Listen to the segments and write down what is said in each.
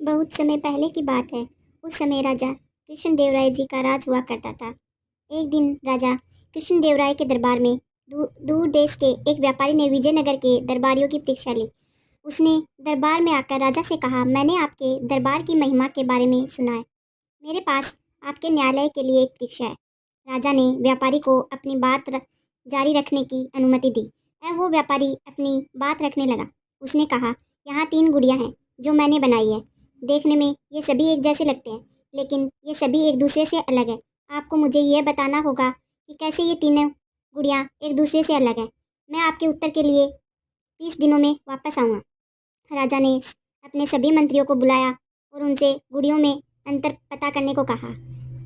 बहुत समय पहले की बात है। उस समय राजा कृष्णदेवराय जी का राज हुआ करता था। एक दिन राजा कृष्णदेवराय के दरबार में दूर देश के एक व्यापारी ने विजयनगर के दरबारियों की परीक्षा ली। उसने दरबार में आकर राजा से कहा, मैंने आपके दरबार की महिमा के बारे में सुना है। मेरे पास आपके न्यायालय के लिए एक परीक्षा है। राजा ने व्यापारी को अपनी बात जारी रखने की अनुमति दी और वो व्यापारी अपनी बात रखने लगा। उसने कहा, यहाँ 3 गुड़ियाँ हैं जो मैंने बनाई है। देखने में ये सभी एक जैसे लगते हैं, लेकिन ये सभी एक दूसरे से अलग है। आपको मुझे यह बताना होगा कि कैसे ये तीनों गुड़ियाँ एक दूसरे से अलग हैं। मैं आपके उत्तर के लिए 30 दिनों में वापस आऊँगा। राजा ने अपने सभी मंत्रियों को बुलाया और उनसे गुड़ियों में अंतर पता करने को कहा।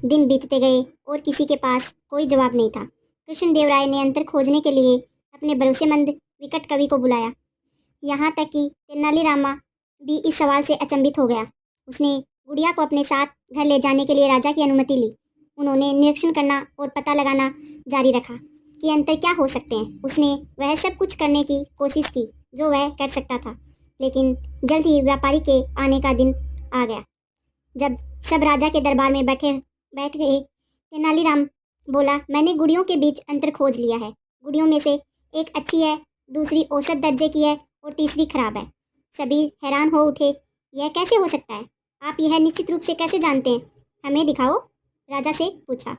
दिन बीतते गए और किसी के पास कोई जवाब नहीं था। कृष्णदेवराय ने अंतर खोजने के लिए अपने भरोसेमंद विकट कवि को बुलाया। यहाँ तक कि तेनालीरामा भी इस सवाल से अचंभित हो गया। उसने गुड़िया को अपने साथ घर ले जाने के लिए राजा की अनुमति ली। उन्होंने निरीक्षण करना और पता लगाना जारी रखा कि अंतर क्या हो सकते हैं। उसने वह सब कुछ करने की कोशिश की जो वह कर सकता था, लेकिन जल्द ही व्यापारी के आने का दिन आ गया। जब सब राजा के दरबार में बैठ गए, तेनालीराम बोला, मैंने गुड़ियों के बीच अंतर खोज लिया है। गुड़ियों में से एक अच्छी है, दूसरी औसत दर्जे की है और तीसरी खराब है। सभी हैरान हो उठे। यह कैसे हो सकता है? आप यह निश्चित रूप से कैसे जानते हैं? हमें दिखाओ, राजा से पूछा।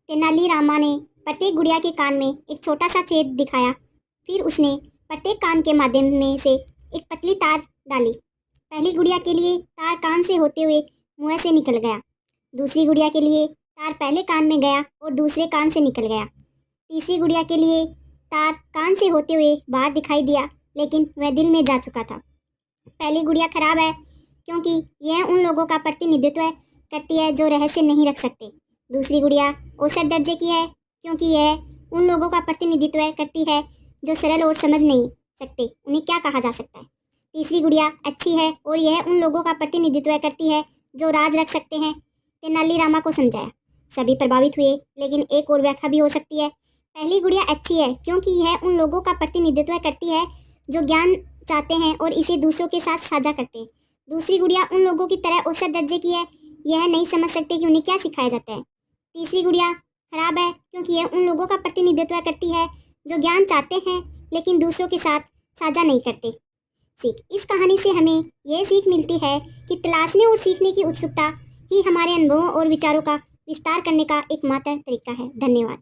तेनालीरामा ने प्रत्येक गुड़िया के कान में एक छोटा सा छेद दिखाया। फिर उसने प्रत्येक कान के माध्यम में से एक पतली तार डाली। पहली गुड़िया के लिए तार कान से होते हुए मुंह से निकल गया। दूसरी गुड़िया के लिए तार पहले कान में गया और दूसरे कान से निकल गया। तीसरी गुड़िया के लिए तार कान से होते हुए बाहर दिखाई दिया, लेकिन वह दिल में जा चुका था। पहली गुड़िया खराब है क्योंकि यह उन लोगों का प्रतिनिधित्व करती है जो रहस्य नहीं रख सकते। दूसरी गुड़िया औसत दर्जे की है क्योंकि यह उन लोगों का प्रतिनिधित्व करती है जो सरल और समझ नहीं सकते उन्हें क्या कहा जा सकता है। तीसरी गुड़िया अच्छी है और यह उन लोगों का प्रतिनिधित्व करती है जो राज रख सकते हैं। तेनालीरामा को समझाया। सभी प्रभावित हुए, लेकिन एक और व्याख्या भी हो सकती है। पहली गुड़िया अच्छी है क्योंकि यह उन लोगों का प्रतिनिधित्व करती है जो ज्ञान चाहते हैं और इसे दूसरों के साथ साझा करते हैं। दूसरी गुड़िया उन लोगों की तरह औसत दर्जे की है, यह नहीं समझ सकते कि उन्हें क्या सिखाया जाता है। तीसरी गुड़िया खराब है क्योंकि यह उन लोगों का प्रतिनिधित्व करती है जो ज्ञान चाहते हैं लेकिन दूसरों के साथ साझा नहीं करते। सीख। इस कहानी से हमें यह सीख मिलती है कि तलाशने और सीखने की उत्सुकता ही हमारे अनुभवों और विचारों का विस्तार करने का एकमात्र तरीका है। धन्यवाद।